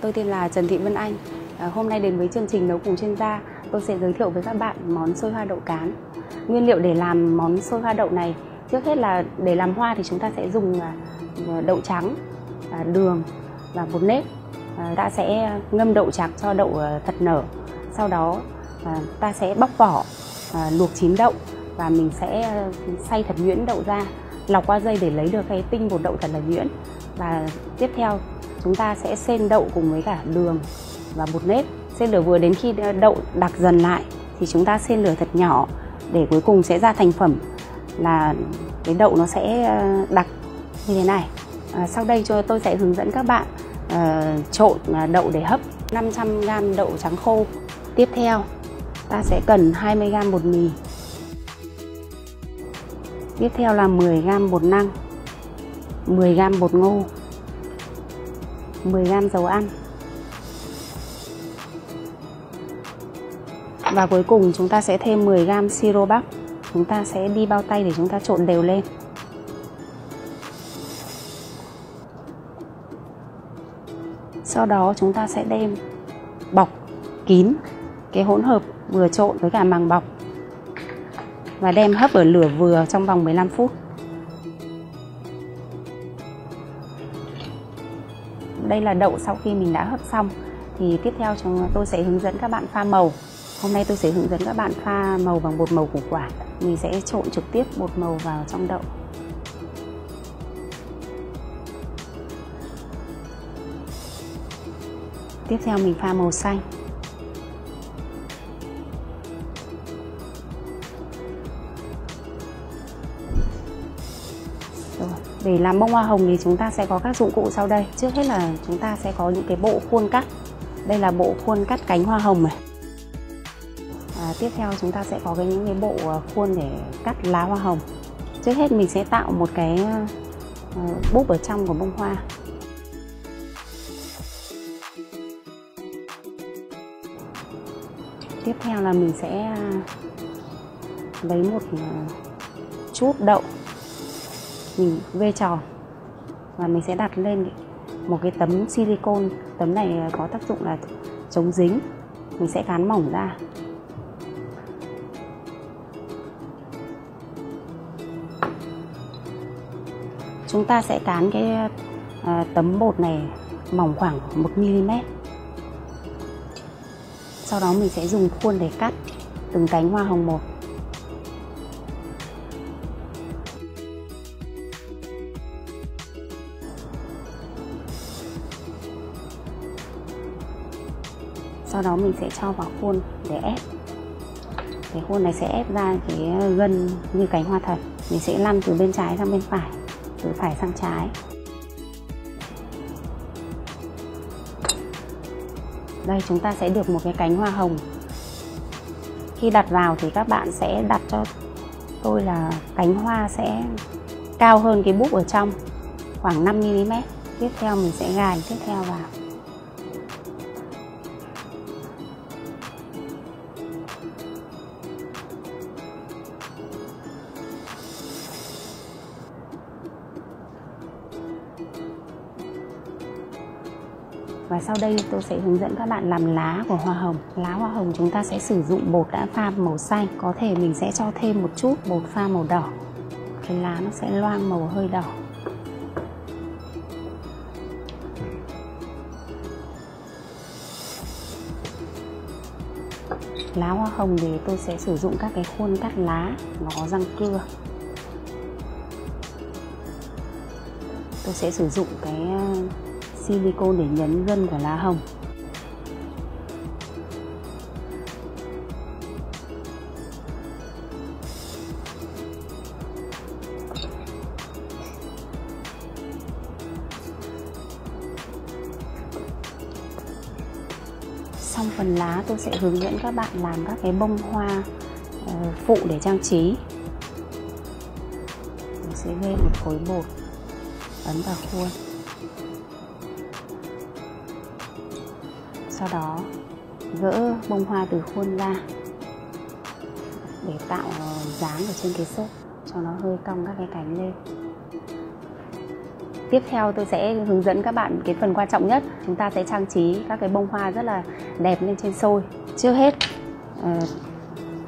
tôi tên là Trần Thị Vân Anh. Hôm nay đến với chương trình nấu cùng chuyên gia, tôi sẽ giới thiệu với các bạn món xôi hoa đậu cán. Nguyên liệu để làm món xôi hoa đậu này, trước hết là để làm hoa thì chúng ta sẽ dùng đậu trắng, đường và bột nếp. Ta sẽ ngâm đậu trắng cho đậu thật nở. Sau đó ta sẽ bóc vỏ, luộc chín đậu và mình sẽ xay thật nhuyễn đậu ra, lọc qua dây để lấy được cái tinh bột đậu thật là nhuyễn. Và tiếp theo chúng ta sẽ xên đậu cùng với cả đường và bột nếp. Xên lửa vừa, đến khi đậu đặc dần lại thì chúng ta xên lửa thật nhỏ để cuối cùng sẽ ra thành phẩm là cái đậu nó sẽ đặc như thế này. Sau đây tôi sẽ hướng dẫn các bạn trộn đậu để hấp. 500g đậu trắng khô. Tiếp theo ta sẽ cần 20g bột mì. Tiếp theo là 10g bột năng, 10g bột ngô, 10g dầu ăn. Và cuối cùng chúng ta sẽ thêm 10g siro bắp. Chúng ta sẽ đi bao tay để chúng ta trộn đều lên. Sau đó chúng ta sẽ đem bọc kín cái hỗn hợp vừa trộn với cả màng bọc và đem hấp ở lửa vừa trong vòng 15 phút. Đây là đậu sau khi mình đã hấp xong. Thì tiếp theo tôi sẽ hướng dẫn các bạn pha màu. Hôm nay tôi sẽ hướng dẫn các bạn pha màu bằng bột màu củ quả. Mình sẽ trộn trực tiếp bột màu vào trong đậu. Tiếp theo mình pha màu xanh. Để làm bông hoa hồng thì chúng ta sẽ có các dụng cụ sau đây. Trước hết là chúng ta sẽ có những cái bộ khuôn cắt. Đây là bộ khuôn cắt cánh hoa hồng này. Tiếp theo chúng ta sẽ có những cái bộ khuôn để cắt lá hoa hồng. Trước hết mình sẽ tạo một cái búp ở trong của bông hoa. Tiếp theo là mình sẽ lấy một chút đậu, mình vê tròn và mình sẽ đặt lên một cái tấm silicone. Tấm này có tác dụng là chống dính. Mình sẽ cán mỏng ra. Chúng ta sẽ cán cái tấm bột này mỏng khoảng 1mm. Sau đó mình sẽ dùng khuôn để cắt từng cánh hoa hồng một. Sau đó mình sẽ cho vào khuôn để ép. Cái khuôn này sẽ ép ra cái gân như cánh hoa thật. Mình sẽ lăn từ bên trái sang bên phải, từ phải sang trái. Đây, chúng ta sẽ được một cái cánh hoa hồng. Khi đặt vào thì các bạn sẽ đặt cho tôi là cánh hoa sẽ cao hơn cái búp ở trong khoảng 5mm. Tiếp theo mình sẽ gài tiếp theo vào. Và sau đây tôi sẽ hướng dẫn các bạn làm lá của hoa hồng. Lá hoa hồng chúng ta sẽ sử dụng bột đã pha màu xanh. Có thể mình sẽ cho thêm một chút bột pha màu đỏ. Cái lá nó sẽ loang màu hơi đỏ. Lá hoa hồng thì tôi sẽ sử dụng các cái khuôn cắt lá, nó có răng cưa. Tôi sẽ sử dụng cái silicone để nhấn gân của lá hồng. Xong phần lá tôi sẽ hướng dẫn các bạn làm các cái bông hoa phụ để trang trí. Mình sẽ lên một khối bột, ấn vào khuôn. Sau đó gỡ bông hoa từ khuôn ra để tạo dáng ở trên cái xốp cho nó hơi cong các cái cánh lên. Tiếp theo tôi sẽ hướng dẫn các bạn cái phần quan trọng nhất. Chúng ta sẽ trang trí các cái bông hoa rất là đẹp lên trên xôi. Trước hết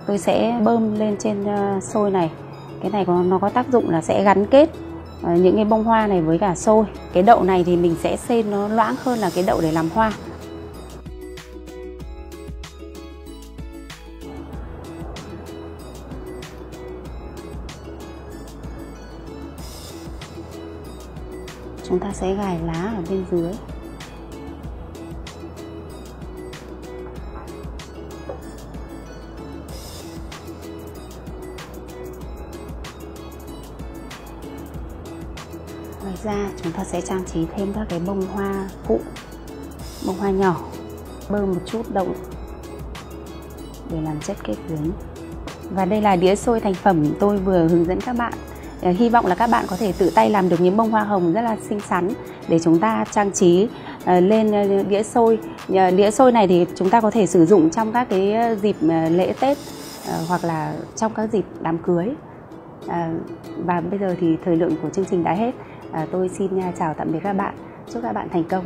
tôi sẽ bơm lên trên xôi này. Cái này nó có tác dụng là sẽ gắn kết những cái bông hoa này với cả xôi. Cái đậu này thì mình sẽ xên nó loãng hơn là cái đậu để làm hoa. Chúng ta sẽ gài lá ở bên dưới. Ngoài ra chúng ta sẽ trang trí thêm các cái bông hoa phụ, bông hoa nhỏ, bơm một chút đậu để làm chất kết dính. Và đây là đĩa xôi thành phẩm tôi vừa hướng dẫn các bạn. Hy vọng là các bạn có thể tự tay làm được những bông hoa hồng rất là xinh xắn để chúng ta trang trí lên đĩa xôi. Đĩa xôi này thì chúng ta có thể sử dụng trong các cái dịp lễ Tết hoặc là trong các dịp đám cưới. Và bây giờ thì thời lượng của chương trình đã hết. Tôi xin chào tạm biệt các bạn. Chúc các bạn thành công.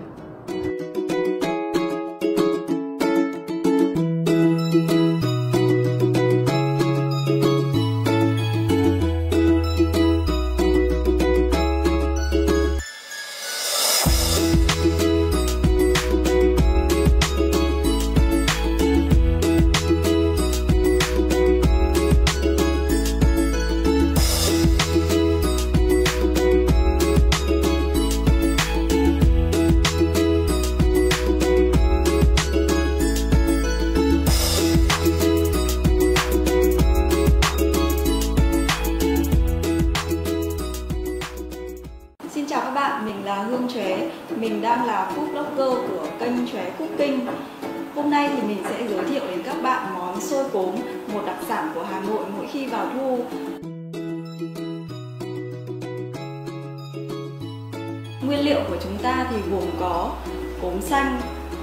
Xin chào các bạn, mình là Hương Chóe. Mình đang là food blogger của kênh Chóe Cooking. Hôm nay thì mình sẽ giới thiệu đến các bạn món xôi cốm, một đặc sản của Hà Nội mỗi khi vào thu. Nguyên liệu của chúng ta thì gồm có cốm xanh,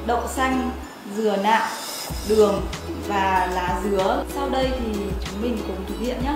đậu xanh, dừa nạo, đường và lá dứa. Sau đây thì chúng mình cùng thực hiện nhé.